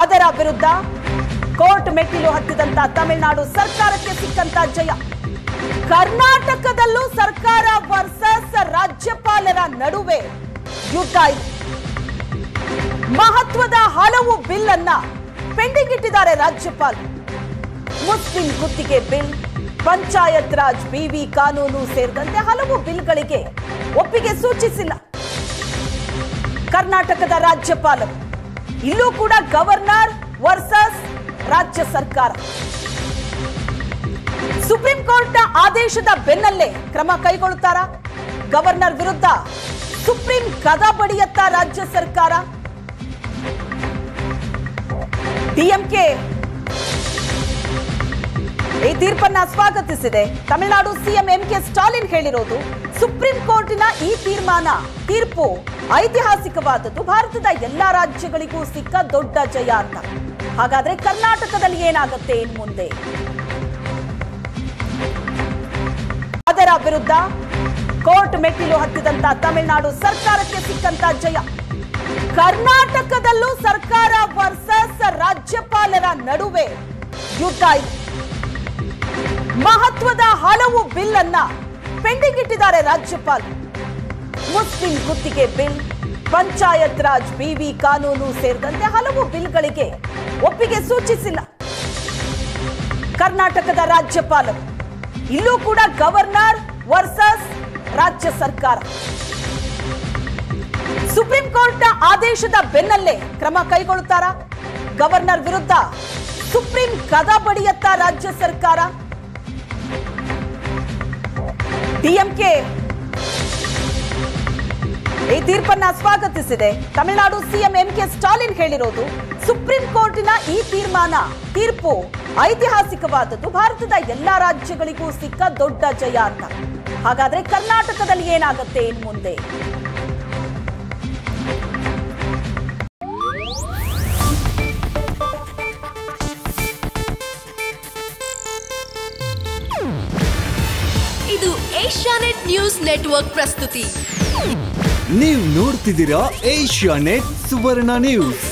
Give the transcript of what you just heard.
ಅದರ ವಿರುದ್ಧ ಕೋರ್ಟ್ ಮೆಟ್ಟಿಲು ಹತ್ತಿದಂತ ತಮಿಳುನಾಡು ಸರ್ಕಾರಕ್ಕೆ ಸಿಕ್ಕಂತ ಜಯ. ಕರ್ನಾಟಕದಲ್ಲೂ ಸರ್ಕಾರ ವರ್ಸಸ್ ರಾಜ್ಯಪಾಲರ ನಡುವೆ ಯುದ್ಧ ಇದೆ. ಮಹತ್ವದ ಹಲವು ಬಿಲ್ ಅನ್ನ ಪೆಂಡಿಂಗ್ ಇಟ್ಟಿದ್ದಾರೆ ರಾಜ್ಯಪಾಲರು. ಮುಸ್ಲಿಂ ಗುತ್ತಿಗೆ ಬಿಲ್, ಪಂಚಾಯತ್ ರಾಜ್ ಬಿವಿ ಕಾನೂನು ಸೇರಿದಂತೆ ಹಲವು ಬಿಲ್ಗಳಿಗೆ ಒಪ್ಪಿಗೆ ಸೂಚಿಸಿಲ್ಲ ಕರ್ನಾಟಕದ ರಾಜ್ಯಪಾಲರು. ಇಲ್ಲೂ ಕೂಡ ಗವರ್ನರ್ ವರ್ಸಸ್ ರಾಜ್ಯ ಸರ್ಕಾರ. ಸುಪ್ರೀಂ ಕೋರ್ಟ್ನ ಆದೇಶದ ಬೆನ್ನಲ್ಲೇ ಕ್ರಮ ಕೈಗೊಳ್ಳುತ್ತಾರಾ? ಗವರ್ನರ್ ವಿರುದ್ಧ ಸುಪ್ರೀಂ ಕದ ಬಡಿಯತ್ತ ರಾಜ್ಯ ಸರ್ಕಾರ? ಡಿಎಂಕೆ ಈ ತೀರ್ಪನ್ನ ಸ್ವಾಗತಿಸಿದೆ. ತಮಿಳುನಾಡು ಸಿಎಂ ಎಂಕೆ ಸ್ಟಾಲಿನ್ ಹೇಳಿರೋದು, ಸುಪ್ರೀಂ ಕೋರ್ಟಿನ ಈ ತೀರ್ಪು ಐತಿಹಾಸಿಕವಾದದ್ದು, ಭಾರತದ ಎಲ್ಲಾ ರಾಜ್ಯಗಳಿಗೂ ಸಿಕ್ಕ ದೊಡ್ಡ ಜಯ ಅಂತ. ಹಾಗಾದ್ರೆ ಕರ್ನಾಟಕದಲ್ಲಿ ಏನಾಗುತ್ತೆ ಇನ್ನು ಮುಂದೆ? ಅದರ ವಿರುದ್ಧ ಕೋರ್ಟ್ ಮೆಟ್ಟಿಲು ಹತ್ತಿದಂತ ತಮಿಳುನಾಡು ಸರ್ಕಾರಕ್ಕೆ ಸಿಕ್ಕಂತ ಜಯ. ಕರ್ನಾಟಕದಲ್ಲೂ ಸರ್ಕಾರ ವರ್ಸಸ್ ರಾಜ್ಯಪಾಲರ ನಡುವೆ ಯುದ್ಧ ಇದೆ. ಮಹತ್ವದ ಹಲವು ಬಿಲ್ ಅನ್ನ ಪೆಂಡಿಂಗ್ ಇಟ್ಟಿದ್ದಾರೆ ರಾಜ್ಯಪಾಲರು. ಮುಸ್ಲಿಂ ಗುತ್ತಿಗೆ ಬಿಲ್, ಪಂಚಾಯತ್ ರಾಜ್ ಬಿವಿ ಕಾನೂನು ಸೇರಿದಂತೆ ಹಲವು ಬಿಲ್ಗಳಿಗೆ ಒಪ್ಪಿಗೆ ಸೂಚಿಸಿಲ್ಲ ಕರ್ನಾಟಕದ ರಾಜ್ಯಪಾಲರು. ಇಲ್ಲೂ ಕೂಡ ಗವರ್ನರ್ ವರ್ಸಸ್ ರಾಜ್ಯ ಸರ್ಕಾರ. ಸುಪ್ರೀಂ ಕೋರ್ಟ್ನ ಆದೇಶದ ಬೆನ್ನಲ್ಲೇ ಕ್ರಮ ಕೈಗೊಳ್ಳುತ್ತಾರಾ? ಗವರ್ನರ್ ವಿರುದ್ಧ ಸುಪ್ರೀಂ ಕದ ಬಡಿಯತ್ತ ರಾಜ್ಯ ಸರ್ಕಾರ? ಡಿಎಂಕೆ ಈ ತೀರ್ಪನ್ನ ಸ್ವಾಗತಿಸಿದೆ. ತಮಿಳುನಾಡು ಸಿಎಂ ಎಂಕೆ ಸ್ಟಾಲಿನ್ ಹೇಳಿರೋದು, ಸುಪ್ರೀಂ ಕೋರ್ಟಿನ ಈ ತೀರ್ಪು ಐತಿಹಾಸಿಕವಾದದ್ದು, ಭಾರತದ ಎಲ್ಲಾ ರಾಜ್ಯಗಳಿಗೂ ಸಿಕ್ಕ ದೊಡ್ಡ ಜಯ ಅಂತ. ಹಾಗಾದ್ರೆ ಕರ್ನಾಟಕದಲ್ಲಿ ಏನಾಗುತ್ತೆ ಇನ್ನು ಮುಂದೆ? ಇದು ಏಷ್ಯಾನೆಟ್ ನ್ಯೂಸ್ ನೆಟ್ವರ್ಕ್ ಪ್ರಸ್ತುತಿ. ನೀವು ನೋಡ್ತಿದ್ದೀರಾ ಏಷ್ಯಾನೆಟ್ ಸುವರ್ಣ ನ್ಯೂಸ್.